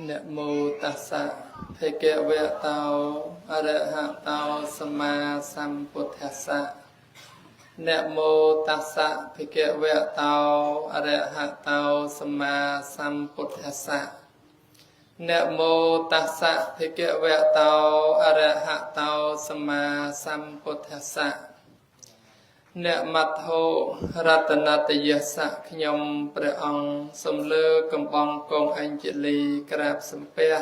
นะโมตัสสะภะคะวะโตอะระหะโตสัมมาสัมพุทธัสสะนะโมตัสสะภะคะวะโตอะระหะโตสัมมาสัมพุทธัสสะนะโมตัสสะภะคะวะโตอะระหะโตสัมมาสัมพุทธัสสะนะมัทโธรัตนตยัสสะขยมព្រះអង្គសំលើកំបងកងអញ្ជលីក្រាបសំពះ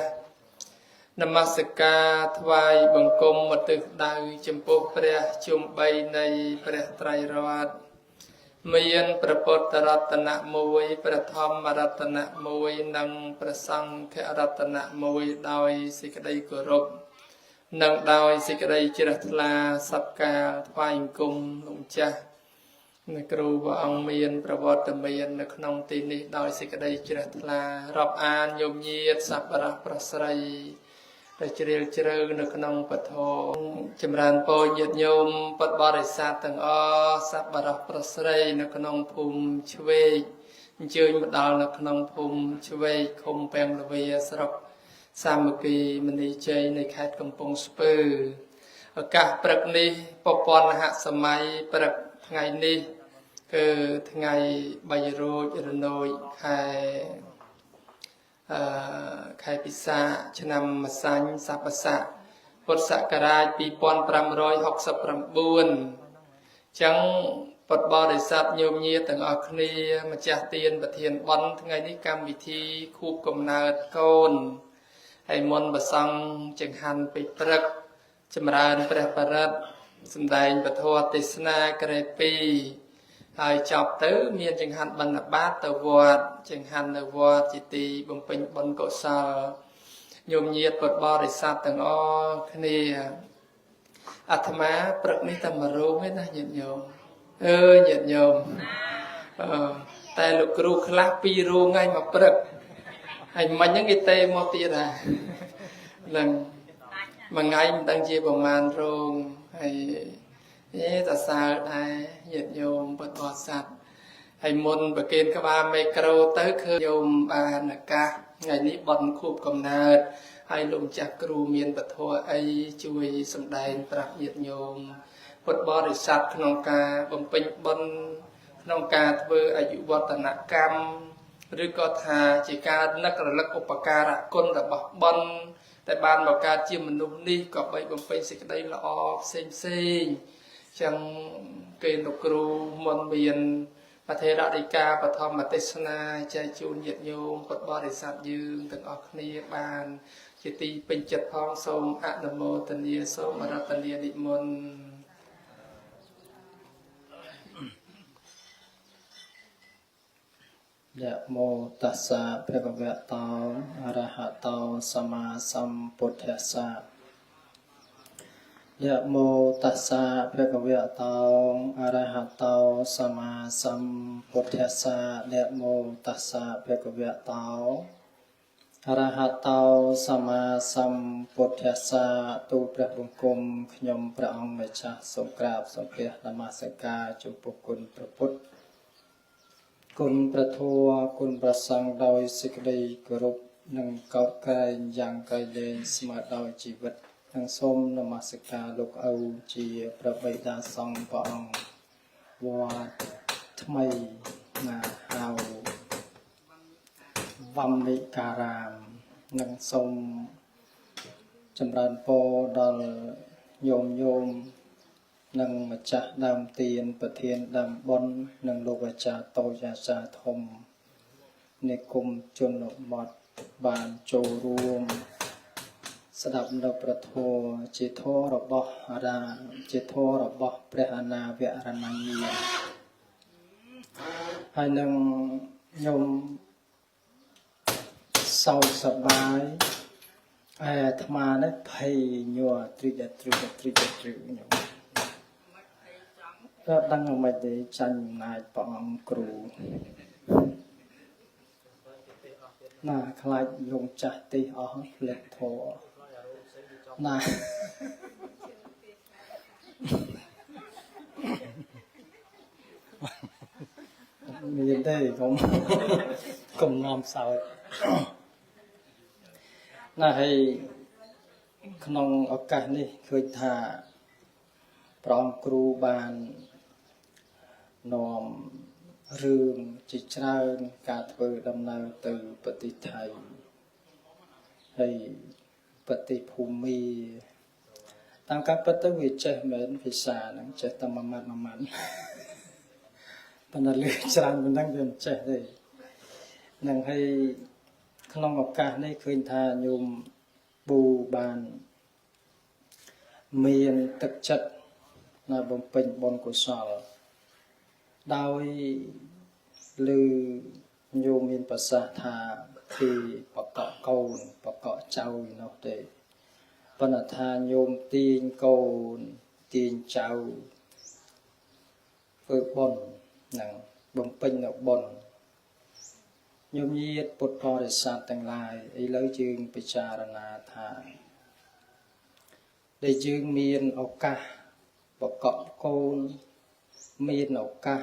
នមស្ការថ្វាយបង្គំមកទិសដៅចំពោះព្រះជុំបីនៃព្រះត្រៃរតន៍មានព្រះពុទ្ធរតនៈមួយព្រះធម្មរតនៈមួយនិងព្រះសង្ឃរតនៈមួយដោយសេចក្តីគោរពនិងដោយសេចក្តីជ្រះថ្លាសព្វកាលថ្វាយបង្គំលោកម្ចាស់អ្នកគ្រូព្រះអង្គមានប្រវត្តិមាននៅក្នុងទីនេះដោយសេចក្តីជ្រះថ្លារាប់អានញោមញាតសប្បុរសប្រស្រីដែលជ្រាលជ្រៅនៅក្នុងពធចម្រើនពរញាតិញោមពុទ្ធបរិស័ទទាំងអស់សប្បុរសប្រស្រីនៅក្នុងភូមិឆ្វេកអញ្ជើញមកដល់នៅក្នុងភូមិឆ្វេកឃុំពេងលវាស្រុកសាមគ្គីមនីជ័យនៃខេត្តកំពង់ស្ពឺឱកាសព្រឹកនេះពពនហសម័យព្រឹកថ្ងៃនេះគឺថ្ងៃ3រោចរនោចខែពិសាឆ្នាំម្សាញ់ស័ព្ទស័កពុទ្ធសករាជ2569ចឹងពុទ្ធបរិស័ទញោមញាទាំងអស់គ្នាម្ចាស់ទានប្រធានបន់ថ្ងៃនេះកម្មវិធីខួបកំណើតកូនហើយមុនប្រសង់ចង្ហាន់ពេជ្រព្រឹកចម្រើនព្រះបរិត្តសម្ដែងពធទេសនាក្រែ2ហើយចប់ទៅមានចង្ហាន់បណ្ឌបាតទៅវត្តចង្ហាន់នៅវត្តជាទីបំពេញបុណ្យកុសលញោមញាតពុទ្ធបរិស័ទទាំងអស់គ្នាអាត្មាព្រឹកនេះតែមួយរូបទេណាញាតិញោមញាតិញោមតែលោកគ្រូខ្លះ2រូបថ្ងៃមកព្រឹកហើយមិញហ្នឹងគេទេមកទៀតហ่าនឹងមួយថ្ងៃមិនដឹងជាប្រមាណរោងហើយតសើដែរញាតិញោមពុទ្ធបរិស័ទហើយមុនប្រគេនក្បាលមីក្រូទៅឃើញញោមបានឱកាសថ្ងៃនេះបន់ខួបកំណើតហើយលោកម្ចាស់គ្រូមានពធអីជួយសម្ដែងប្រាប់ញាតិញោមពុទ្ធបរិស័ទក្នុងការបំពេញបុណ្យក្នុងការធ្វើអាយុវឌ្ឍនកម្មឬក៏ថាជាការនឹករលឹកឧបការៈគុណរបស់បុណ្យតែបានមកកើតជាមនុស្សនេះក៏បីបំពេញសេចក្តីល្អផ្សេងចឹងគេលោកគ្រូមុនមានបថេរដីកាបឋមទេសនាចែកជូនញាតិញោមពុទ្ធបរិស័ទយើងទាំងអស់គ្នាបានជាទីពេញចិត្តផងសូមអនុមោទនាសូមរតនានិមន្តนะโมตัสสะภะคะวะโตอะระหะโตสัมมาสัมพุทธัสสะนะโมตัสสะภะคะวะโตอะระหะโตสัมมาสัมพุทธัสสะนะโมตัสสะภะคะวะโตอะระหะโตสัมมาสัมพุทธัสสะទូព្រះបង្គំខ្ញុំព្រះអង្គម្ចាស់សូមក្រាបសូមព្រះនមស្ការចំពោះគុណព្រះពុទ្ធគុណព្រះធម៌គុណព្រះសង្ឃដោយសេចក្តីគោរពនិងកោតក្រែងយ៉ាងក្រៃលែងស្មើដោយជីវិតនិងសូមនមស្ការលោកឪជាព្រះបិតាសង្ឃព្រះអង្គវត្តថ្មីណាហៅវមនិការាមនិងសូមចម្រើនពរដល់ញោមនិងម្ចាស់ដើមទានប្រធានដើមបុណ្យនិងលោកអាចារ្យតូចអាចារ្យធំនៃគុំជនបទបានចូលរួមស្ដាប់នៅព្រះធម៌ជាធម៌របស់ជាធម៌របស់ព្រះអនាវរណញាណហើយនឹងញោមសោកសប្បាយអាត្មានេះភ័យញ័រទ្រិចញោមក៏ដឹងមិនទេចាញ់អំណាចព្រះអង្គគ្រូណាខ្លាចលោកចាស់ទីអស់ផ្លេចធរណាមានទេកុំនាំសោត ណាហើយក្នុងឱកាសនេះឃើញថាព្រះអង្គគ្រូបាននាំរឿងជាច្រើនការធ្វើដំណើរទៅប្រទេសថៃហើយប្រទេសភូមាតាមការពិតទៅវាចេះមែនភាសាហ្នឹងចេះតែមួយម៉ាត់ប៉ុន្តែលើច្រើនប៉ុណ្ណឹងវាមិនចេះទេនឹងហើយក្នុងឱកាសនេះឃើញថាញោមប៊ូបានមានទឹកចិត្តនៅបំពេញបុណ្យកុសលដោយលើញោមមានប្រសាសន៍ថាពីបកកកូនបកកចៅនោះទេប៉ុន្តែថាញោមទាញកូនទាញចៅធ្វើបុណ្យនឹងបំពេញនៅបុណ្យញោមញាតិពុទ្ធបរិស័ទទាំងឡាយឥឡូវយើងពិចារណាថាដែលយើងមានឱកាសបកកកូនមានឱកាស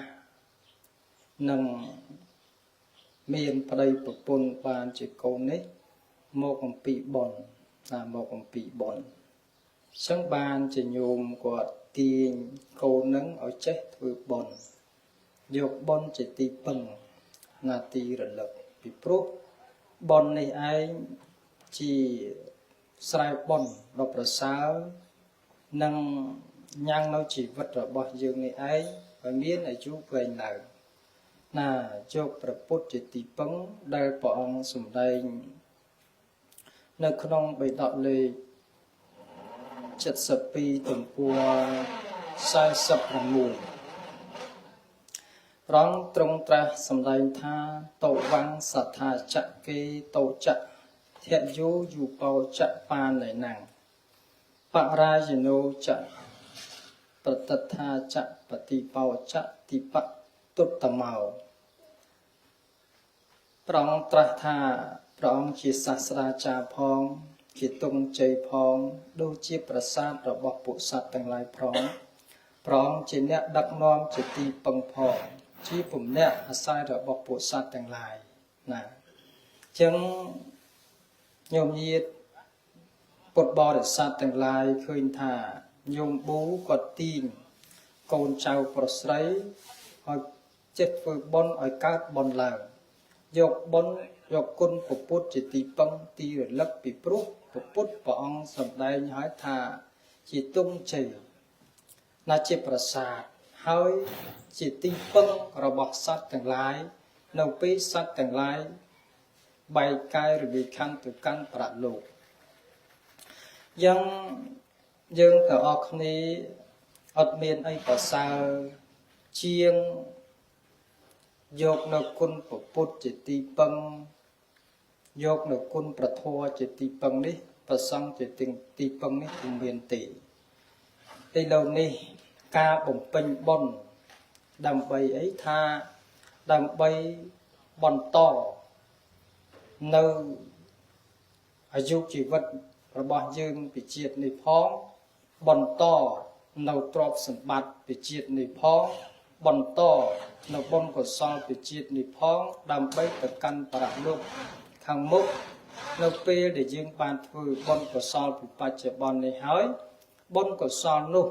នឹងមានប្តីប្រពន្ធបានជាកូននេះមកអំពីបុណ្យមកអំពីបុណ្យចឹងបានជាញោមគាត់ទាញកូននឹងឲ្យចេះធ្វើបុណ្យយកបុណ្យជាទីពឹងណាទីរលឹកពីព្រោះបុណ្យនេះឯងជាស្រែបុណ្យដ៏ប្រសើរនឹងញ៉ាំងនៅជីវិតរបស់យើងនេះឯងឲ្យមានអាយុវែងឡើងណាយកព្រះពុទ្ធជាទីពឹងដែលព្រះអង្គសម្ដែងនៅក្នុងបេដកលេខ72ទំព័រ46ព្រះអង្គទ្រង់ត្រាស់សម្ដែងថាតោវੰសត្ថាចកេតោចៈធយោយុបោចៈបាណៃណੰបរាយណោចៈប្រតិដ្ឋាចៈបតិបោចៈតិបតុត្តមោព្រះអង្គត្រាស់ថាព្រះអង្គជាសាស្ត្រាចារ្យផងជាទង់ជ័យផងដូចជាប្រាសាទរបស់ពុទ្ធសត្វទាំងឡាយផងព្រះអង្គជាអ្នកដឹកនាំជាទីពឹងផងជាពំនាក់អាស្រ័យរបស់ពុទ្ធសត្វទាំងឡាយណាអញ្ចឹងញោមញាតិពុទ្ធបរិស័ទទាំងឡាយឃើញថាញោមប៊ូគាត់ទាញកូនចៅប្រុសស្រីឲ្យចិត្តធ្វើបុណ្យឲ្យកើតបុណ្យឡើងយកបុណ្យយកគុណពុទ្ធជាទីពឹងទីរលឹកពីព្រោះពុទ្ធព្រះអង្គសម្ដែងឲ្យថាជាទង់ជ័យណាជាប្រាសាទហើយជាទីពឹងរបស់សត្វទាំងឡាយនៅពេលសត្វទាំងឡាយបែកកាយរវិខន្ធទៅកាន់ប្រលោកយើងទាំងអស់គ្នាអត់មានអីប្រសើរជាងយកនៅគុណពុទ្ធជាទីពឹងយកនៅគុណប្រធម៌ជាទីពឹងនេះប្រសង់ជាទីពឹងនេះពុំមានទេឥឡូវនេះការបំពេញបុណ្យដើម្បីអីថាដើម្បីបន្តនៅអាយុជីវិតរបស់យើងពីជាតិនេះផងបន្តនៅទ្រព្យសម្បត្តិពីជាតិនេះផងបន្តនៅបុណ្យកុសលពីជាតិនេះផងដើម្បីទៅកាន់បរលោកខាងមុខនៅពេលដែលយើងបានធ្វើបុណ្យកុសលពីបច្ចុប្បន្ននេះហើយបុណ្យកុសលនោះ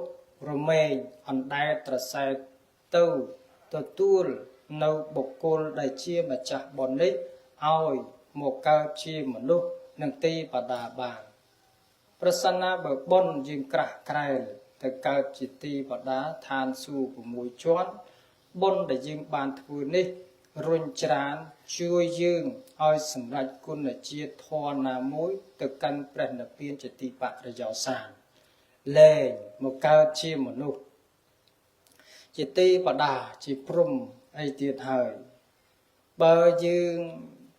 រមែងអណ្ដែតត្រសែកទៅទទួលនៅបុគ្គលដែលជាម្ចាស់បុណ្យនេះឲ្យមកកើតជាមនុស្សនឹងទេវតាបានប្រសិនណាបើបុណ្យយើងក្រាស់ក្រែលទៅកើតជាទេវតាឋានសួគ៌6ជាន់បុណ្យដែលយើងបានធ្វើនេះរុញច្រានជួយយើងឲ្យសម្រេចគុណជាតិធម៌ណាមួយទៅកាន់ព្រះនិព្វានជាទីបរិយោសានលែងមកកើតជាមនុស្សជាទេវតាជាព្រហ្មអីទៀតហើយបើយើង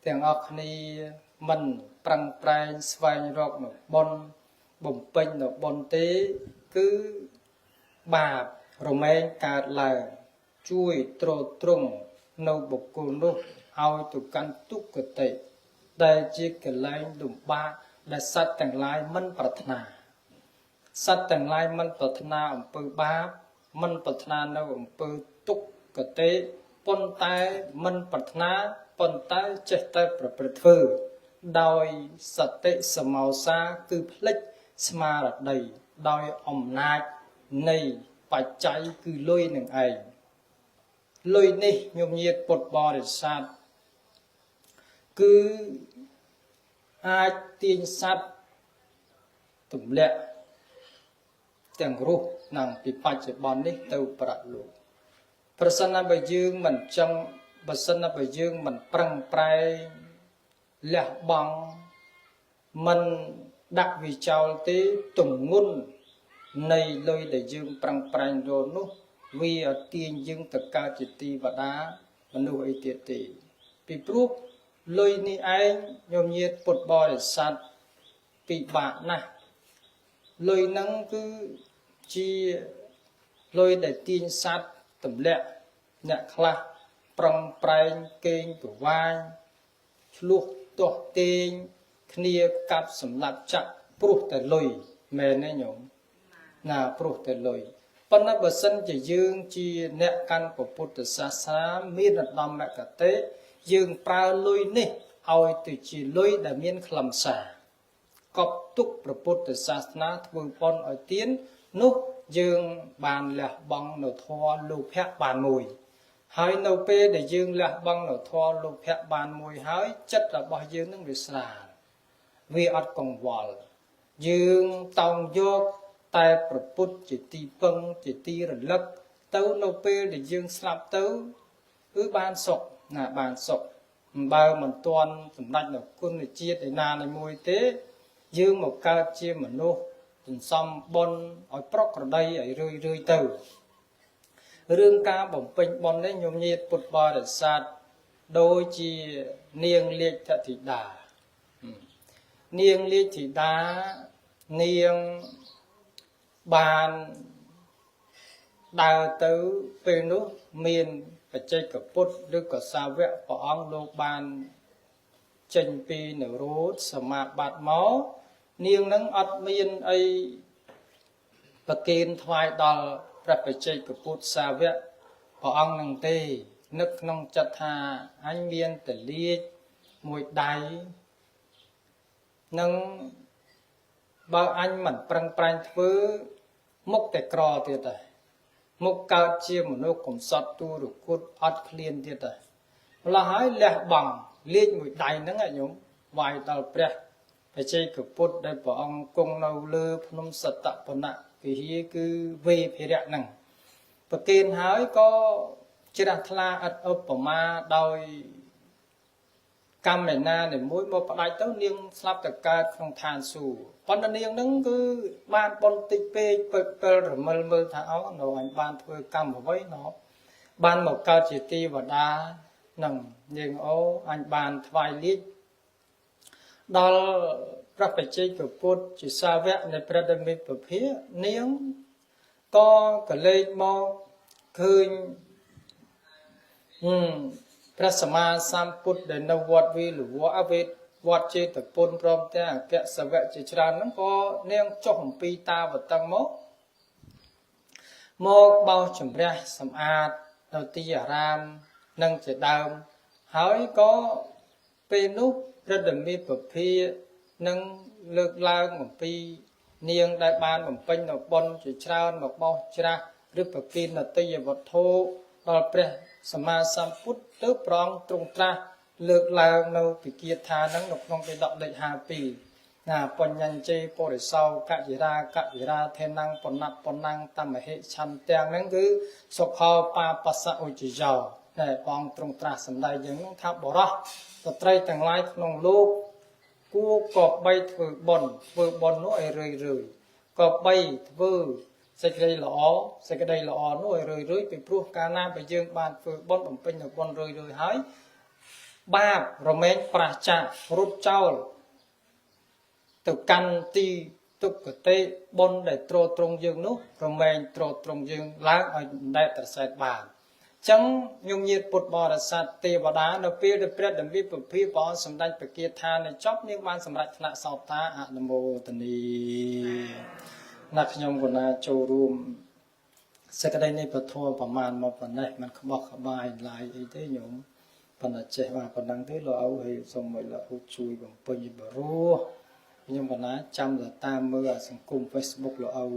ទាំងអស់គ្នាមិនប្រឹងប្រែងស្វែងរកនៅបុណ្យបំពេញនៅបុណ្យទេគឺបាបរមែងកើតឡើងជួយទ្រទ្រង់នៅបុគ្គលនោះឲ្យទៅកាន់ទុគតិដែលជាកលែងលំបាកដែលសត្វទាំងឡាយមិនប្រាថ្នាសត្វទាំងឡាយមិនប្រាថ្នាអំពើបាបមិនប្រាថ្នានៅអំពើទុក្ខតិប៉ុន្តែមិនប្រាថ្នាប៉ុន្តែចេះតែប្រព្រឹត្តធ្វើ ដោយសតិសមោសាគឺផ្លិចស្មារតីដោយអំណាចនៃបច្ច័យគឺលុយនឹងឯងលុយនេះញោមញាតពុទ្ធបរិស័ទគឺអាចទាញសត្វទម្លាក់ទាំងរស់នឹងពីបច្ចុប្បន្ននេះទៅប្រាក់លោកប្រសិនណាបើយើងមិនចឹងបើសិនណាបើយើងមិនប្រឹងប្រែងលះបង់មិនដាក់វាចោលទេទម្ងន់នៃលុយដែលយើងប្រឹងប្រែងរកនោះវាទាញយើងទៅកើតជាទីវតាមនុស្សអីទៀតទេពីព្រោះលុយនេះឯងញោមញាតពុទ្ធបរិស័ទពិបាកណាស់លុយហ្នឹងគឺជាលុយដែលទាញសត្វទម្លាក់អ្នកខ្លះប្រឹងប្រែងកេងប្រវាញឆ្លោះទាស់ទាញគ្នាកាប់សម្លាប់ចាក់ព្រោះតែលុយមែនទេញោមណាព្រោះតែលុយប៉ុន្តែបើសិនជាយើងជាអ្នកកាន់ពុទ្ធសាសនាមានឧត្តមគតិយើងប្រើលុយនេះឲ្យទៅជាលុយដែលមានខ្លឹមសារកប់ទុកព្រះពុទ្ធសាសនាធ្វើបុណ្យឲ្យទាននោះយើងបានលះបង់នៅធម៌លោភៈបានមួយហើយនៅពេលដែលយើងលះបង់នៅធម៌លោភៈបានមួយហើយចិត្តរបស់យើងនឹងវាស្រាលវាអត់កង្វល់យើងតោងយកតែព្រះពុទ្ធជាទីពឹងជាទីរលឹកទៅនៅពេលដែលយើងស្លាប់ទៅគឺបានសុខណាបានសុខបើមិនទាន់សម្ដេចនៅគុណជាតិឯណាមួយទេយើងមកកើតជាមនុស្សសន្សំបុណ្យឲ្យប្រក្រតីឲ្យរឿយទៅរឿងការបំពេញបុណ្យនេះញោមញាតពុទ្ធបរិស័ទដូចជានាងលេខធីតានាងលេខធីតានាងបានដើរទៅពេលនោះមានបច្ចេកពុទ្ធឬក៏សាវកព្រះអង្គលោកបានចេញពីនិរោធសមាបត្តិមកនាងនឹងអត់មានអីប្រគេនថ្វាយដល់ព្រះបច្ចេកពុទ្ធសាវកព្រះអង្គនឹងទេនឹកក្នុងចិត្តថាអញមានតលាជមួយដៃនឹងបើអញមិនប្រឹងប្រែងធ្វើមុខតែក្រទៀតដែរមុខកើតជាមនុស្សកំសត់ទូរគុតអត់ឃ្លានទៀតដែរម្ល៉េះហើយលះបង់លាជមួយដៃហ្នឹងញោមវាយដល់ព្រះបច្ចេកពុទ្ធដែលព្រះអង្គគង់នៅលើភ្នំសតបនៈវិហារគឺវេភិរៈហ្នឹងប្រគេនហើយក៏ជ្រះថ្លាឥតឧបមាដោយកម្មណានីមួយមកផ្ដាច់ទៅនាងស្លាប់ទៅកើតក្នុងឋានសួគ៌ប៉ុន្តែនាងហ្នឹងគឺបានបុណ្យតិចពេកពិលរមិលមើលថាអូនៅអញបានធ្វើកម្មអ្វីណោះបានមកកើតជាទេវតានឹងនាងអូអញបានថ្វាយលាជដល់ព្រះបច្ចេកពុទ្ធជាសាវកនៃព្រះដមិពភានាងក៏កលេចមកឃើញព្រះសម្មាសម្ពុទ្ធដែលនៅវត្តវីលវៈវត្តចេតពុនព្រមទាំងអគ្គសាវកជាច្រើនហ្នឹងក៏នាងចុះអំពីតាវតឹងមកបោសជំរះសម្អាតនៅទីអារាមនឹងជាដើមហើយក៏ពេលនោះព្រះដមិពភានឹងលើកឡើងអំពីនាងដែលបានបំពេញនៅបុណ្យជាច្រើនមកបោសច្រាស់ឬប្រគិននតិយវត្ថុដល់ព្រះសម្មាសម្ពុទ្ធទៅប្រងទ្រង់ត្រាស់លើកឡើងនៅពិគាថានឹងនៅក្នុងបេដកលេខ52ណាបញ្ញញ្ជេពុរិសោកវិរាធេណੰបណបណੰតមហិឆន្ទាំងហ្នឹងគឺសុខោបាបសឧជយោតែព្រះអង្គទ្រង់ត្រាស់សម្ដែងយ៉ាងនោះថាបរោះស្ត្រីទាំងឡាយក្នុងលោកគួរក៏បីធ្វើបុណ្យនោះឲ្យរឿយក៏បីធ្វើសេចក្តីល្អនោះឲ្យរឿយពីព្រោះកាលណាបើយើងបានធ្វើបុណ្យបំពេញនៅបុណ្យរឿយហើយបាបរមែងប្រះចាករត់ចោលទៅកាន់ទីទុគតិបុណ្យដែលទ្រទ្រង់យើងនោះរមែងទ្រទ្រង់យើងឡើងឲ្យដែលត្រសែតបានចឹងញោមញាតពុទ្ធបរិស័ទទេវតានៅពេលដែលព្រះដមិពភាព្រះអង្គសម្ដេចប្រគាថានៅចប់នាងបានសម្រេចថ្នាក់សោតាអនុមោទនីណាខ្ញុំកណាចូលរួមសេចក្តីនៃពធប្រមាណមកប៉ុណ្ណេះមិនក្បោះក្បាយឡាយអីទេញោម ប៉ុន្តែចេះបាទប៉ុណ្ណឹងទេលោកអ៊ូហើយសូមឲ្យលោកអ៊ូជួយបំពេញបរោះខ្ញុំកណាចាំតែតាមមើលសង្គម Facebook លោកអ៊ូ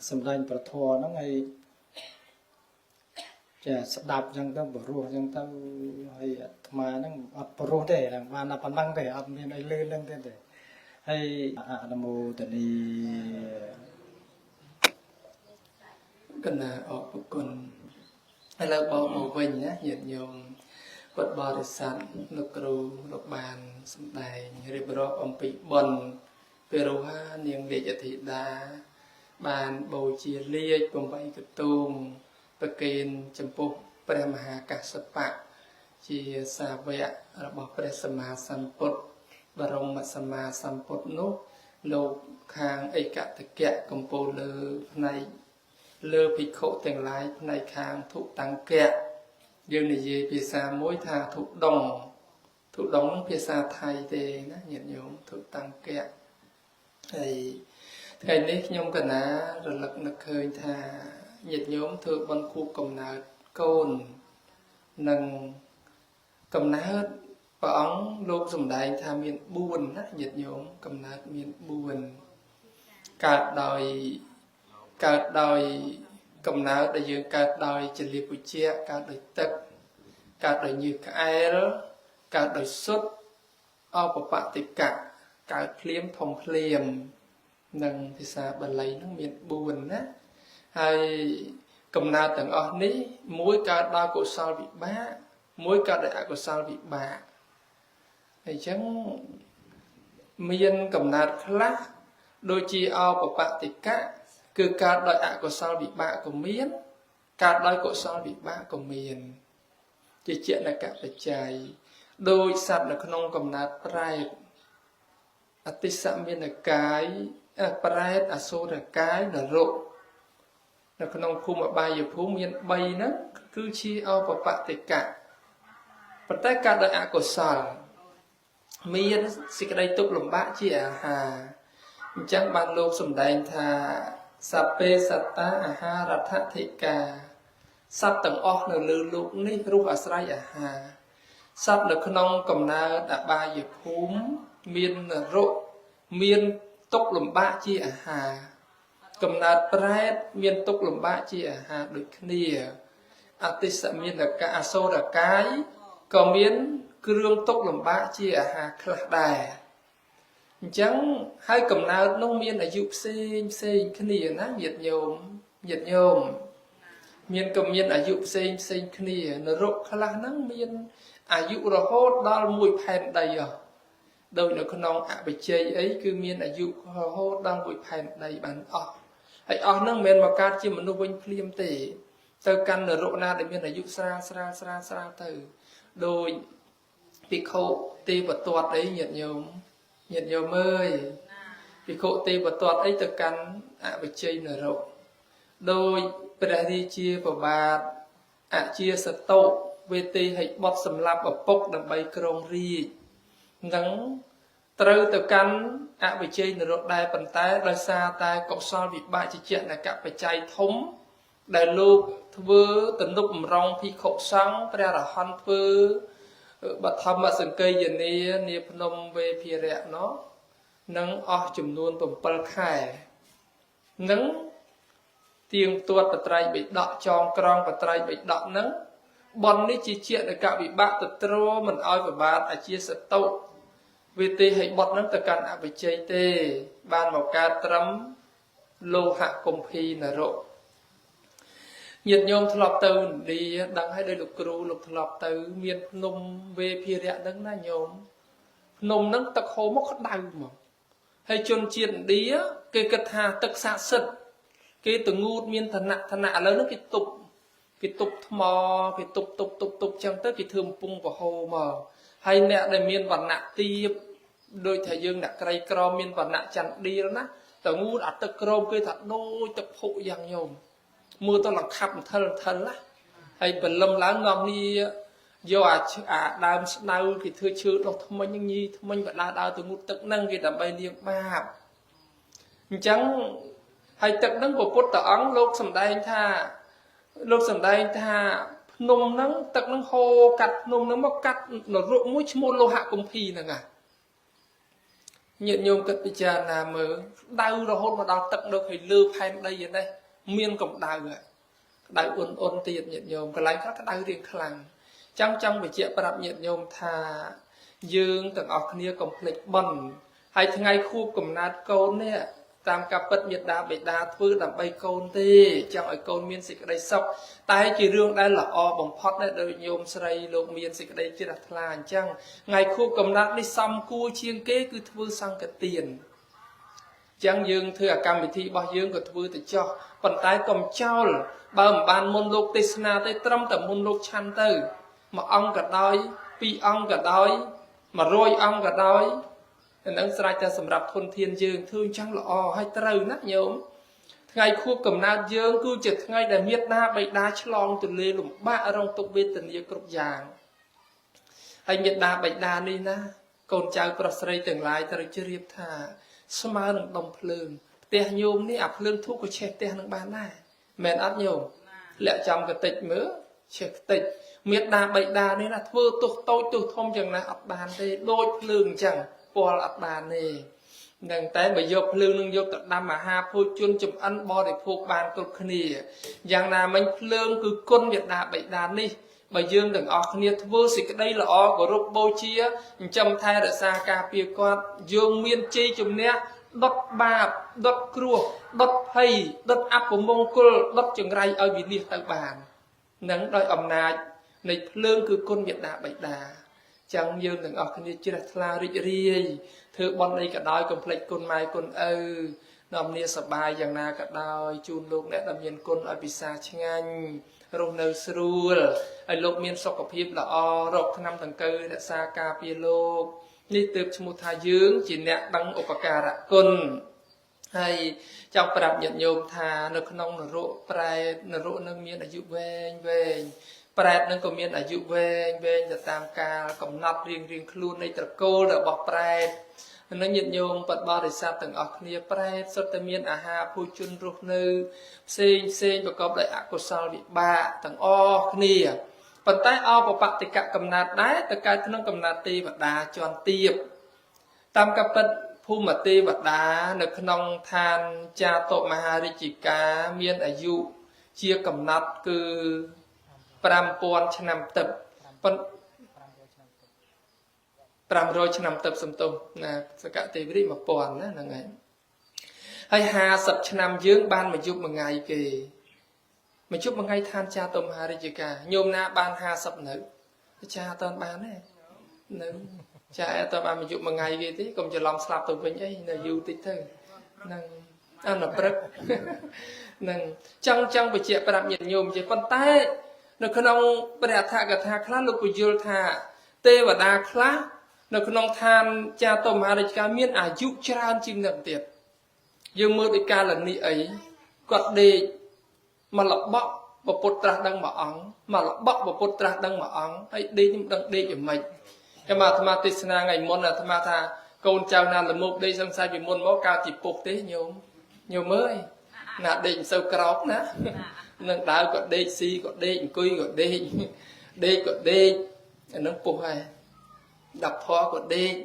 សម្ដែងប្រធរហ្នឹងហើយចាស្ដាប់អញ្ចឹងទៅបរោះអញ្ចឹងទៅហើយអាត្មាហ្នឹងអត់បរោះទេបានតែប៉ុណ្ណឹងទេអត់មានអីលឺនឹងទេហើយអនុមោទនីកណាអរគុណឥឡូវបងមកវិញណាញាតិញោមពុទ្ធបរិស័ទលោកគ្រូលោកបានសម្ដែងរៀបរាប់អំពីបុណ្យពេលរហានាងរាជអធិតាបានបូជាលាជ8កទូងប្រគេនចំពោះព្រះមហាកាសបៈជាសាវករបស់ព្រះសម្មាសម្ពុទ្ធបរមសម្មាសម្ពុទ្ធនោះលោកខាងឯកតកៈកំពូលលើផ្នែកលើភិក្ខុទាំងឡាយផ្នែកខាងធុតង្គៈយើងនិយាយភាសាមួយថាធុដងនឹងភាសាថៃទេណាញាតិញោមធុតង្គៈហើយថ្ងៃនេះខ្ញុំកណារលឹកនឹកឃើញថាញាតិញោមធ្វើបុណ្យខួបកំណើតកូននិងកំណើតព្រះអង្គលោកសម្ដែងថាមាន4ណាញាតិញោមកំណើតមាន4កើតដោយកំណើតដែលយើងកើតដោយចលិពុជ្ជៈកើតដោយទឹកកើតដោយញើសក្អែលកើតដោយសុទ្ធអបបតិកៈកើតភ្លាមធំភ្លាមនិងភាសាបាលីហ្នឹងមាន4ណាហើយកំណើតទាំងអស់នេះមួយកើតដោយកុសលវិបាកមួយកើតដោយអកុសលវិបាកអញ្ចឹងមានកំណើតខ្លះដូចជាអបបតិកៈគឺកើតដោយអកុសលវិបាកក៏មានកើតដោយកុសលវិបាកក៏មានជាចនកបច្ច័យដោយសត្វនៅក្នុងកំណើតប្រែតអតិសមានកាយប្រែតអសុរកាយនរកនៅក្នុងភូមិអបាយភូមិមាន3ហ្នឹងគឺជាអបបតិកៈប៉ុន្តែកើតដោយអកុសលមានសេចក្តីទុក្ខលំបាកជាអាហារអញ្ចឹងបានលោកសម្ដែងថាសពេសត្តាអាហារដ្ឋធិកាសត្វទាំងអស់នៅលើលោកនេះរស់អាស្រ័យអាហារសត្វនៅក្នុងកំណើតអបាយភូមិមាននរកមានទុក្ខលំបាកជាអាហារកំណើតប្រែតមានទុក្ខលំបាកជាអាហារដូចគ្នាអតិសមានកៈអសូរកាយក៏មានគ្រឿងទុក្ខលំបាកជាអាហារខ្លះដែរអញ្ចឹងហើយកំណើតនោះមានអាយុផ្សេងគ្នាណាញាតិញោមមានអាយុផ្សេងគ្នានរកខ្លះហ្នឹងមានអាយុរហូតដល់មួយផែនដីដោយនៅក្នុងអបជ័យអីគឺមានអាយុរហូតដល់មួយផែនដីបានអស់ហើយអស់ហ្នឹងមិនមែនមកកើតជាមនុស្សវិញភ្លាមទេទៅកាន់នរកណាដែលមានអាយុស្រាលទៅដោយភិក្ខុទេវទត្តអីញាតិញោមអើយភិក្ខុទេវទត្តអីទៅកាន់អបជ័យនរកដោយព្រះរាជាប្របាទអជាសតុវេទេហិបុតសម្លាប់ឪពុកដើម្បីគ្រងរាជ្យនឹងត្រូវទៅកាន់អបជ័យនរកដែរប៉ុន្តែដោយសារតែកុសលវិបាកជាចនកបច្ច័យធំដែលលោកធ្វើទំនុកម្រងភិក្ខុសង្ឃព្រះរហន្តធ្វើបឋមសង្កេយនានាភ្នំវេភិរៈនោះនឹងអស់ចំនួន7ខែនឹងទៀងទាត់បត្រៃបិដកចងក្រងបត្រៃបិដកនឹងបននេះជាជានកវិបាកទៅទ្រមិនអោយប្របាទអាជាសតុវេទេហិបុតនឹងទៅកាន់អបជ័យទេបានមកកើតត្រឹមលោហៈគម្ភីនរកញាតិញោមធ្លាប់ទៅឥណ្ឌាដឹងហើយដោយលោកគ្រូលោកធ្លាប់ទៅមានភ្នំវេភិរៈហ្នឹងណាញោមភ្នំហ្នឹងទឹកហូរមកក្តៅមកហើយជនជាតិឥណ្ឌាគេគិតថាទឹកស័ក្តិសិទ្ធិគេទៅងូតមានឋានៈឥឡូវហ្នឹងគេទប់ថ្មគេទប់ចឹងទៅគេធ្វើកំពុងប្រហូរមកហើយអ្នកដែលមានវណ្ណៈទាបដូចថាយើងអ្នកក្រីក្រមានវណ្ណៈចន្ទឌៀលណាទៅងូតអាទឹកក្រមគេថាដូចទឹកភក់យ៉ាងញោមមើលទៅលង្ខាប់ថិលណាហើយបលឹមឡើងនាំគ្នាយកអាដើមស្ដៅគេធ្វើឈើដុសថ្មិញញីថ្មិញបដើរទៅងូតទឹកហ្នឹងគេដើម្បីលាងបាបអញ្ចឹងហើយទឹកហ្នឹងព្រះពុទ្ធអង្គលោកសម្ដែងថា นมนั้นตึกนั้นโฮกัดนมนั้นมากัดหนวดรุ่มุ้ยชโมโลหะกุมพีนั่นไงnhiệt nhôm cất bị cha là mở đau rồi hôn mà đau tận đâu phải lơ phai đây vậy đây miên cộng đau rồi đau ôn tiền nhiệt nhôm cái lái khác cái đau riêng khlang trong bị chuyệnประดับnhiệt nhôm thà dương từng ở kia complete bẩn hay thứ ngày khu cùng nát côn nè tam cặp bất nhiệt đá bị đá thứ làm bay côn tê trong ở côn miên xịt đây sọc tai chỉ riêng đây là o bằng pot đây đôi nhôm sray lục miên xịt đây chỉ đặt là chăng ngày khu cầm nát đi xăm cua chiên kế cứ thứ sang cái tiền chăng dương thưa cam bị thi bao dương của thứ tự cho còn tai cầm trao bao bàn môn lục tê na tê trăm tầm môn lục chăn tư mà ông cả đói pi ông cả đói mà rồi ông cả đói nâng sài cho sầm rập thôn thiên dương thương chẳng là o hay trừ nát nhôm ngày khu cầm na dương cứ chật ngày để miết na bị đá chlong từ lê lủng ba rong tục bên tình yêu cực giàng hay miết đá bị đá đi na còn cháu prosray từng lại từ chưa riệp thà smart đừng đồng phượng tè nhôm ní áp lương thuốc của trẻ tè đừng bán này mền áp nhôm lẹ chồng cái tịch mớ trẻ tịch miết đá bị đá ní là thưa tôi thông chẳng là áp bàn đây đôi lương chẳng qua áp bàn này nâng tay bởi dọc lương nâng dọc tận đam mà ha phô chuôn chụp ăn bò để phô bàn cực khỉ dạng nào mình lương cứ con Việt Nam bị đàn đi bởi dương đừng ọc khỉ thưa xịt cái đây là o của rốt bô chia châm thay đã xa ca bia con dương miên chi chùm nè đốt bạp đốt cua đốt hay đốt áp của mông cul đốt chừng ray ở vị liệt tại bàn nâng đôi ẩm nà này lương cứ con Việt Nam bị đà chẳng dương đừng ọc khỉ chia là rì rì thưa bọn đây cả đôi complex con mai con nằm nia sập bài dạng na cả đôi chun lúc nè đâm nhiên con ở bị xa chăng anh rong nơ srul anh lúc miên sọc cọp hiệp là o rọc năm thằng cơ đã xa ca pia lô ni từ một thai dương chỉ nè đăng opaka rạ con hay trongประดับ nhận nhôm thà nó không nó rộ prai nó rộ nâng miên ở dụ về prai nâng có miên ở dụ về là tam ca cầm nắp riêng luôn này tập cô là bọc prai nó nhận nhôm bật bao để xa từng ọc nia prai sốt tâm miên ha phu chun rục nư sen và có đại ác của sao bị ba từng o nia phần tay o và bạn thì cả cầm nát đá tất cả nó cầm nát ti và đá tròn tiệp tam cặp bật phu mà ti và đá nó không than cha tội Maharishika miên ở dụ chia cầm nát cứ pram pon năm tập pram rồi năm tập sum tum nèสกัด tê vít มาปอนนะนั่นไงให้50 năm dương ban mà giúp một ngày kì mà giúp một ngày than cha tôm Maharishika nhôm na ban 50 nữ cha tôm ban này nữ cha tôm ban mà giúp một ngày kì tí cùng chờ lòng slap tụi mình ấy là du tích thôi nâng ăn là bật nâng trong bị chuyệnประดับ nhiệt nhôm chỉ con tay nó khôngประดับ thà cả thà khá lúc của dương thà tê và đa khá nó không than cha tôm Maharishika miên dụ tràn chim nặng tiệt dương mơ đi ca lầnนี้ấy quạt đề mà lọ bọc và bột trà đăng mà ống mà lọ bọc và bột trà đăng mà ống ấy đi nhưng đăng đi của mình cái mà tham tê sana ngày môn là tham tha con chào nan là một đây sang sai vì môn máu cao chỉ bột tế nhiều mới là định sâu cào nè nâng đào quạt đề si quạt đề cùi quạt đề quạt đề nó bột hay đập phò quạt đề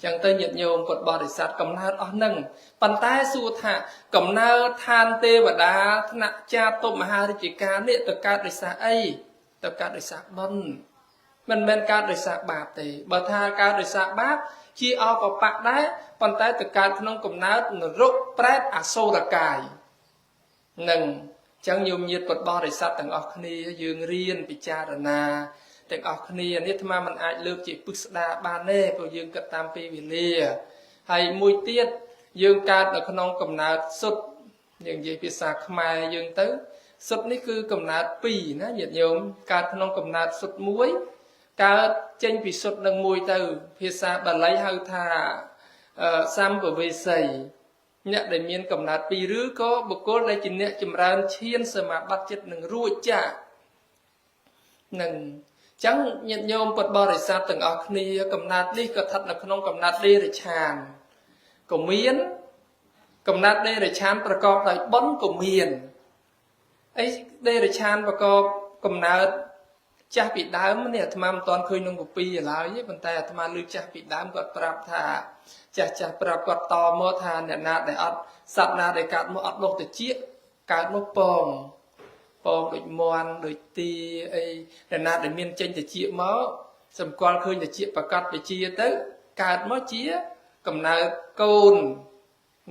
chẳng tới nhiệt nhôm cột bò để sát cầm na ở nâng bàn tay su thả cầm na than tê và đá nạ cha tôm Maharishika nè tập cát để sát ấy tập cát để sát bần mình cát để sát bạp tê bờ tha cát để sát báp chia ao có bạc đá bàn tay tập cát không cầm na nó rốt prét sâu là cài nâng chẳng nhôm nhiệt cột bò để sát tầng ở kia dương riêng bị cha rồi naแต่ออกนี่นี่ทำไมมันอาจเลือกจีบปรึกษาบ้านเน่พอยืงกับตามปีวิเลียให้มวยเตี้ยยืงการในขนมกำเนิดสุดอย่างยี่ภาษาขมายยืงตื้อสุดนี่คือกำเนิดปีนะเหยียดโยมการขนมกำเนิดสุดมวยการเจนปีสุดหนึ่งมวยตื้อภาษาบาลีเฮาธาซ้ำกับเวสัยเนี่ยได้มีกำเนิดปีหรือก็บุคคลได้จินเนี่ยจำรันเชียนสมาบัติจิตหนึ่งรู้จักหนึ่งchẳng nhận nhôm bật bò để xa từng ọc ni cầm nát đi có thật là không cầm nát đi để tràn của miến cầm nát đi để trànประกอบ lại bấn của miền ấy đây để trànประกอบcầm nát ចាស់ពីដើមនេះអាត្មាមិនតាន់ឃើញក្នុងកពីឡើយទេប៉ុន្តែអាត្មាលើចាស់ពីដើមគាត់ប្រាប់ថាចាស់ប្រាប់គាត់តមកថាអ្នកណាដែលអត់សត្វណាដែលកើតមកអត់ដុសតិចកើតមកពងដូចមន់ដូចទីអីអ្នកណាដែលមានចេញតិចមកសម្គាល់ឃើញតិចប្រកាសវិជាទៅកើតមកជាកំណើតកូន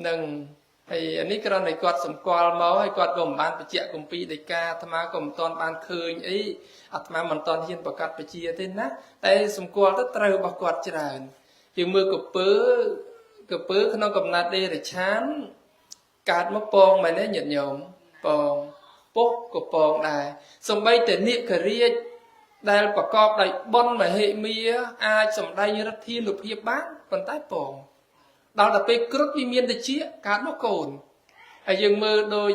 នឹងហើយអានេះគ្រាន់តែគាត់សម្គាល់មកហើយគាត់ក៏មិនបានបញ្ជាក់គម្ពីរដីកាអាត្មាក៏មិនទាន់បានឃើញអីអាត្មាមិនទាន់ហ៊ានប្រកាសបញ្ជាទេណាតែសម្គាល់ទៅត្រូវរបស់គាត់ច្រើនយើងមើលកពើក្នុងកំណត់ដេរឆានកើតមកពងមែនទេញាតិញោមពងពុកក៏ពងដែរសំបីតែនាគរាជដែលប្រកបដោយបុណ្យមហិមាអាចសម្ដែងឫទ្ធានុភាពបានប៉ុន្តែពងដល់តែពេលគ្រុឌវាមានតិចកើតមកកូនហើយយើងមើលដូ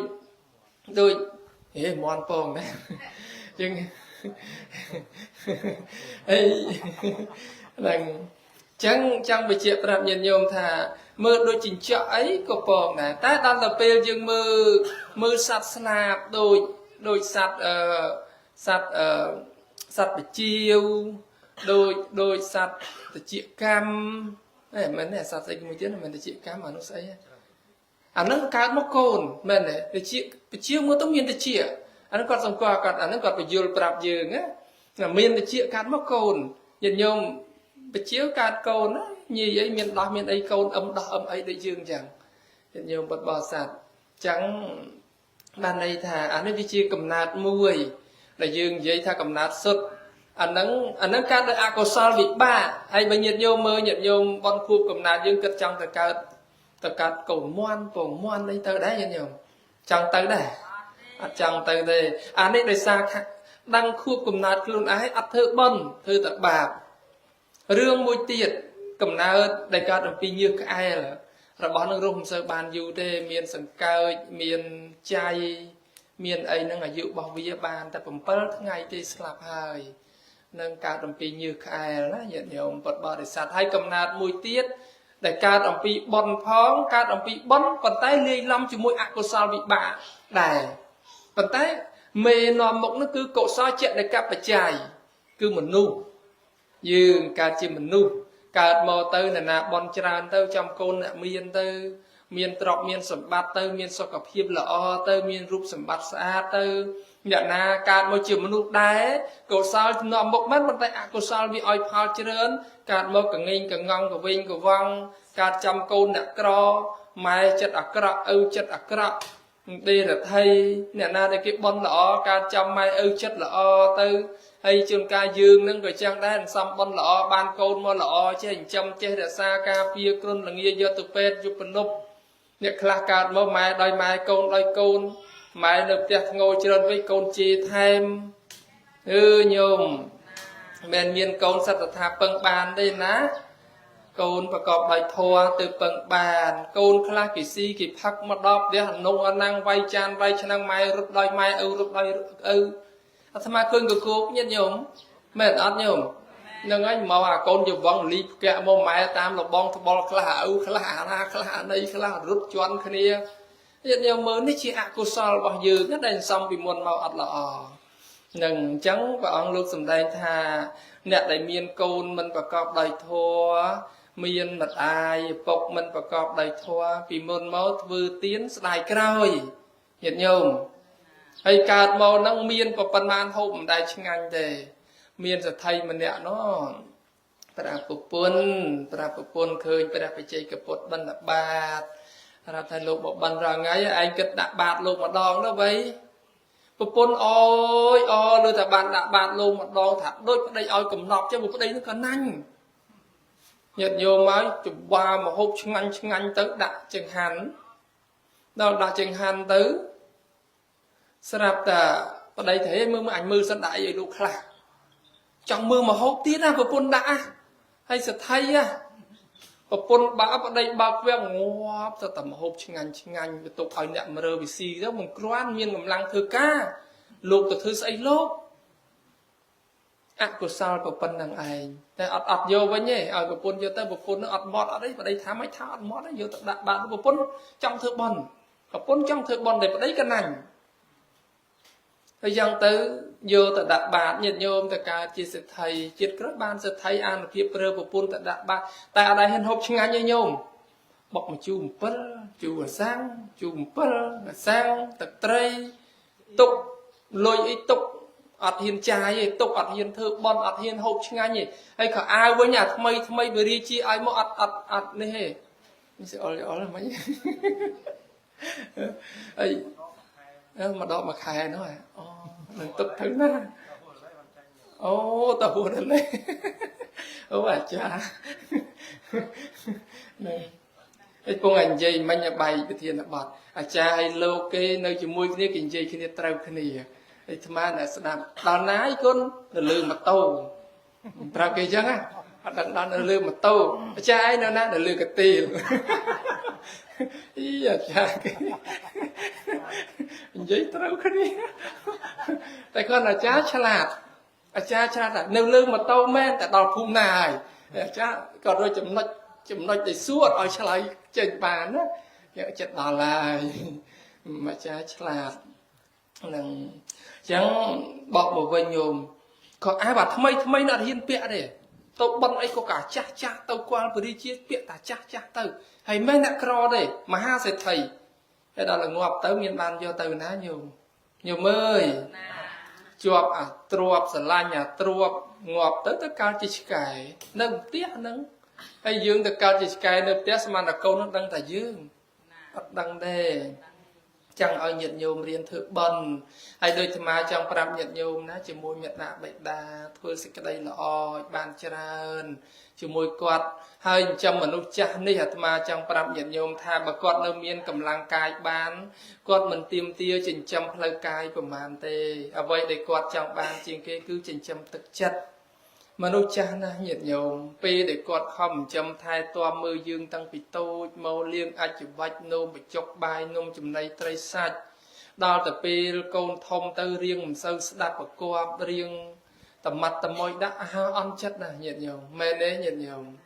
ចមន់ពងដែរយើងអីហ្នឹងចឹងចង់បញ្ជាក់ប្រាប់ញាតិញោមថាមើលដូចចិញ្ចក់អីក៏ពងដែរតែដល់តែពេលយើងមើលសត្វស្លាបដូចសត្វសត្វបជាវដូចសត្វតិចកម្មមែនទេសត្វស្អីមួយទៀតមិនតិចកម្មអានោះស្អីអានឹងកើតមកកូនមែនទេតិចបជាវមើលទៅមានតិចអានឹងគាត់សម្គាល់គាត់អានឹងគាត់បញ្យល់ប្រាប់យើងណាមានតិចកើតមកកូនញាតិញោមបជាវកើតកូនញីអីមានដោះមានអីកូនអឹមដោះអឹមអីដូចយើងចឹងញាតិញោមពុទ្ធបរិស័ទចឹងបានន័យថាអានេះវាជាកំណើតមួយដែលយើងនិយាយថាកំណើតសុទ្ធអានឹងកើតដោយអកុសលវិបាកហើយបើញាតិញោមមើលញាតិញោមបន់ខួបកំណើតយើងគិតចង់ទៅកើតកូនមន់ពងមន់អីទៅដែរញាតិញោមចង់ទៅដែរអត់ចង់ទៅទេអានេះដោយសារដឹងខួបកំណើតខ្លួនឯងអត់ធ្វើបុណ្យធ្វើតែបាបរឿងមួយទៀតកំណើតដែលកើតអំពីញើសក្អែលរបស់នឹងរស់មិនសូវបានយូរទេមានសង្កើចមានចៃមានអីហ្នឹងអាយុរបស់វាបានតែ7ថ្ងៃទេស្លាប់ហើយនឹងកើតអំពីញើសក្អែលណាញាតិញោមពុទ្ធបរិស័ទហើយកំណើតមួយទៀតដែលកើតអំពីបុណ្យផងកើតអំពីបុណ្យប៉ុន្តែលាយឡំជាមួយអកុសលវិបាកដែរប៉ុន្តែមេនាំមុខនោះគឺកុសលចេតកបច្ច័យគឺមនុស្សយើងកើតជាមនុស្សកើតមកទៅនរណាបន់ច្រើនទៅចំកូនអ្នកមានទៅមានទ្រព្យមានសម្បត្តិទៅមានសុខភាពល្អទៅមានរូបសម្បត្តិស្អាតទៅអ្នកណាកើតមកជាមនុស្សដែរកុសលនាំមុខមិនប៉ុន្តែអកុសលវាឲ្យផលច្រើនកើតមកកងែងកងងកវិញកវងកើតចំកូនអ្នកក្រម៉ែចិត្តអាក្រក់ឪចិត្តអាក្រក់ដេរដ្ឋីអ្នកណាដែលគេបន់ល្អកើតចំម៉ែឪចិត្តល្អទៅហើយជួនកាលយើងនឹងក៏ចឹងដែរសំបន់ល្អបានកូនមកល្អចេះចិញ្ចឹមចេះរក្សាការពារគ្រុនល្ងាយកទៅពេទ្យយុបនុបអ្នកខ្លះកើតមកម៉ែដោយម៉ែកូនដោយកូនម៉ែនៅផ្ទះធ្ងោច្រើនវិញកូនជេរថែមញោមមិនមានកូនសត្វថាពឹងបានទេណាកូនប្រកបដោយធម៌ទៅពឹងបានកូនខ្លះគេស៊ីគេផឹកមកដល់ផ្ទះអនុងអណាំងវាយចានវាយឆ្នាំងម៉ែរត់ដោយម៉ែឪរត់ដោយឪអាត្មាឃើញកគោកញាតិញោមមែនអត់ញោមនឹងហើយមកអាកូនយវងលីផ្កាក់មកម៉ែតាមលបងត្បល់ខ្លះឪខ្លះអាណាខ្លះអាណីខ្លះរត់ជន់គ្នាញាតិញោមមើលនេះជាអកុសលរបស់យើងដែលសំពីមុនមកអត់ល្អនឹងអញ្ចឹងព្រះអង្គលោកសម្ដែងថាអ្នកដែលមានកូនមិនប្រកបដោយធម៌មានម្ដាយឪពុកមិនប្រកបដោយធម៌ពីមុនមកធ្វើទៀនស្ដាយក្រោយញាតិញោមហើយកើតមកហ្នឹងមានប៉ុន្មានហូបមិនដែលឆ្ងាញ់ទេមានសទ្ធិម្នាក់នោះប្រាប់ប្រពន្ធឃើញព្រះបច្ចេកពុទ្ធបណ្ឌបាតប្រាប់ថាលោកបបិណ្ឌរាល់ថ្ងៃឯងគិតដាក់បាតលោកម្ដងទៅបីប្រពន្ធអូយលើតែបានដាក់បាតលោកម្ដងថាដូចប្តីឲ្យកំណប់ចឹងប្តីនឹងក៏ណាញ់ញាតិញោមមកច្បាមហូបឆ្ងាញ់ទៅដាក់ចង្ហាន់ដល់ដាក់ចង្ហាន់ទៅស្រាប់តែប្តីថាមើលអញមើលសិនដាក់អីឲ្យលោកខ្លះចង់មើលមហូបទៀតណាប្រពន្ធដាក់ហើយសទ្ធិប្រពន្ធបើប្តីបើកវាងាប់ទៅតែមហូបឆ្ងាញ់ទៅទុកឲ្យអ្នកមរើវិស៊ីទៅមិនគ្រាន់មានកម្លាំងធ្វើការលោកទៅធ្វើស្អីលោកអកុសលប្រពន្ធនឹងឯងតែអត់យកវិញទេឲ្យប្រពន្ធយកទៅប្រពន្ធនឹងអត់មត់អត់អីប្តីថាមិនថាអត់មត់ទេយកទៅដាក់បាតប្រពន្ធចង់ធ្វើបន់ប្រពន្ធចង់ធ្វើបន់តែប្តីក៏ណាញ់ហើយយ៉ាងទៅ vô ta đặt bát nhiệt nhôm ta cả chia sẻ thầy chiết rất ban sẻ thầy an là phía bờ bồn ta đặt bát ta ở đây hen hộp ngay như nhôm bọc một chùm pơ sang ta tray tục lôi ít tục ọt hiền trái gì tục ọt hiền thơ bon ọt hiền hộp ngay nhỉ hay cả ai với nhà thay mây vừa đi chi ai mà ọt này hề mình sẽ ở là mấy ấy mà đó mà khai nó à đừng tức thứ na tao buồn lên bà cha này cái con ảnh dây mình nhà bày cái thiên là bọt cha hay lâu cái nơi chỉ môi cái kinh dây cái trâu cái này cái tham là sẽ làm đào nái con là lừa mà tàu trâu cái chứ á đằng đó là lừa mà tàu cha ấy nó là lừa cái tiền ý cha cái giấy trâu cái này tại con là chaฉลาดlà nếu lương mà tao men tại đào phun này cha còn rồi chấm nói để suốt ở trả lại trên bàn á chật đào lại mà chaฉลาดnăng chẳng bọc một vài nhôm còn ai bảo thay mây là hiên bẹ để tao bận ấy có cả cha tao qua vừa đi chia bẹ ta cha tao hay mấy nè cro đây mà ha sẽ thầy cái đó là ngọt tới miền ban do từ ná nhôm ơi chuột truột sờ lan nhà truột ngọt tới tất cả chỉ cái nâng tiếc nâng hay dương tất cả chỉ cái nâng tiếc mà là câu nó đăng tại dương đăng đề chẳng ở nhiệt nhôm riêng thượng bần hay đôi tham gia trong pram nhiệt nhôm ná chỉ môi miệt nạ bệnh đa thôi sẽ cái đây là bàn trơn chỉ môi quạt hay trong mình lúc cha này hạt mà trong pram nhiệt nhôm tha bà quạt nơi miên cầm lang cài bán quạt mình tiêm tia chỉnh trăm lời cài của màn tê vậy để quạt trong bàn trên cái cứ chỉnh trăm thực chất mà lúc cha na nhiệt nhôm p để quạt hầm trăm thai toa mưa dương tăng bị tô màu liêng ai chụp vạch nôm bị chọc bài nôm chùm này tray sạch đo tập p con thông tư riêng mình sâu đạp ở qua riêng tầm mặt tầm môi đã ăn chất là nhiệt nhôm mê nế nhiệt nhôm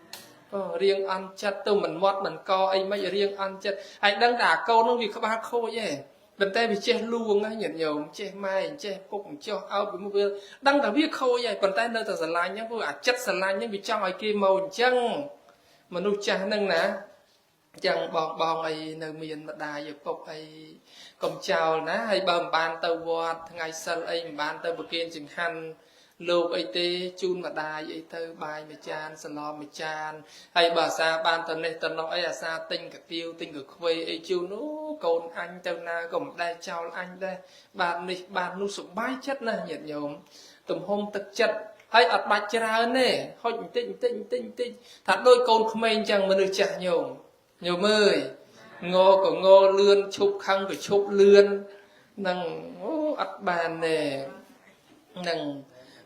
riêng ăn chất tôi mình mót mình co anh mấy riêng ăn chất anh đang đả câu nó vì các bác khô vậy bên tay bị che luôn á nhiệt nhôm che mai che cục cho ao bị mua đang đã biết khô vậy còn tay nơi ta sờ lạnh nhá vừa chất sờ lạnh nhá bị trong ai kia màu chăng mà nuôi cha nâng nè chẳng bong ai nơi miền mặt đài giờ cục ai công chào ná hay bầm bàn tàu vọt ngày sau ai bàn tàu bờ kia chừng hành lục ấy tê chun mặt đài ấy tơ bài mày chan sờ mày chan hay bà sa ban tần này tần nó ấy là sa tinh cả tiêu tinh cả khuê ấy chun nó cồn anh tao na gồm đây chào anh đây bàn này bàn nu sụp bái chất nè nhiệt nhôm tụm hôm thực chất hay ở bạch ra nè thôi tinh thật đôi cồn không anh chẳng mà được trả nhiều ơi ngô lươn chụp khăn của chụp lươn năng ắt bàn nè năng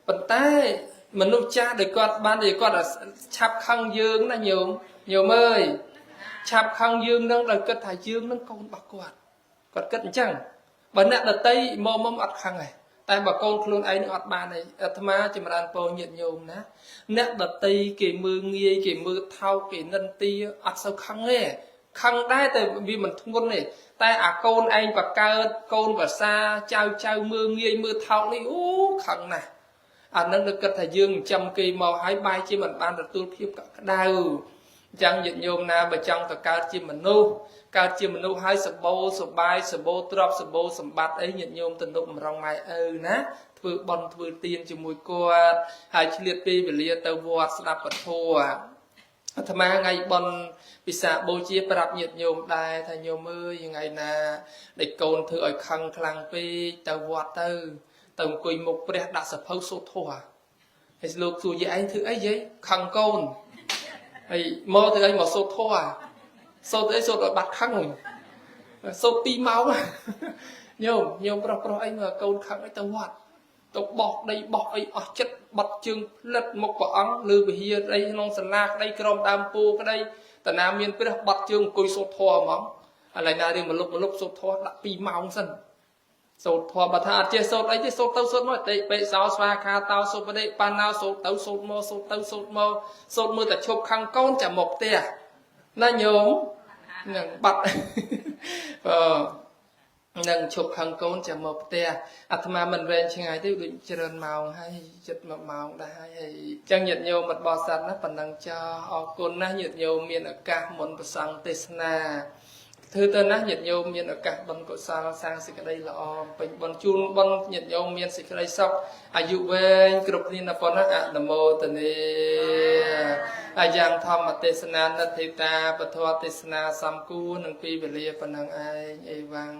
bận tay mình lúc cha để con ban để con là chạp khăn dương là nhiều ơi chạp khăn dương nâng là cất thải dương nâng con bạc quạt cất chẳng bận nè là tây mồm ắt khăn này tại bà con luôn ấy nó ắt bàn này tham á chỉ mà ăn po nhiệt nhôm ná nè là tây kì mưa nghia kì mưa thau kì nân ti ắt sao khăn nè khăn đai tại vì mình thung con này tại con anh và con và xa trao mưa nghia mưa thau này khăn này nâng được cất thầy dương trăm kỳ màu hái bay chi mình ban được tu phiếp cả đau chẳng nhiệt nhôm na bà trong cả cao chi mình nu hái sập bay sập bô trọc sập bô sập bát ấy nhiệt nhôm tình độ mà rong mai ná thưa bon thưa tiên cho mùi qua hai chi liệt pi về lia tàu vọt đạp bật thua tham gia ngày bon bị xạ bô chia bạp nhiệt nhôm đài thầy nhôm ơi ngày na để cồn thưa ở khăn khlang pi tàu vọt tư tầm quỳ một bè đã sập hâu số thua hay lục dù vậy anh thử ấy vậy khăn côn hay mơ thử anh một số thua số tới số đội bạc khăn số pi máu nhiều pro anh mà côn khăn ấy tao hoạt tao bọt đây bọt ấy ở chất bật chương lật một quả ống lư bị hia đây non sần lạc đây crom đam pu cái đây tờ nam miền bè bật chương quỳ số thua móng lại nào đi một lúc số thua đã pi máu sân sốt thua bà thà chia sốt ấy chia sốt tao sốt nói tệ bệ sao xoa kha tao sốt vào đây pan nào sốt tao sốt mơ tại chụp khăn con chả một tè na nhớ bật នឹងឈប់ខឹងកូនចាំមកផ្ទះអាត្មាមិនវែងឆ្ងាយទេដូចច្រើនម៉ោងហើយចិត្ត1ម៉ោងដែរហើយចឹងញាតិញោមបាត់បោះសัตว์ណាប៉ុណ្ណឹងចោលអរគុណណាញាតិញោមមានឱកាសមុនប្រសង់ទេសនាធ្វើទៅណាញាតិញោមមានឱកាសបុណ្យកុសលសាងសេចក្តីល្អពេញបុណ្យជូនបុណ្យញាតិញោមមានសេចក្តីសុខអាយុវែងគ្រប់គ្នាណាប៉ុណ្ណាអនុមោទនាអាយ៉ាងធម្មទេសនានិទ្ធិតាពធទេសនាសំគួរនឹងពីវេលាប៉ុណ្ណឹងឯងអេវ៉ាំង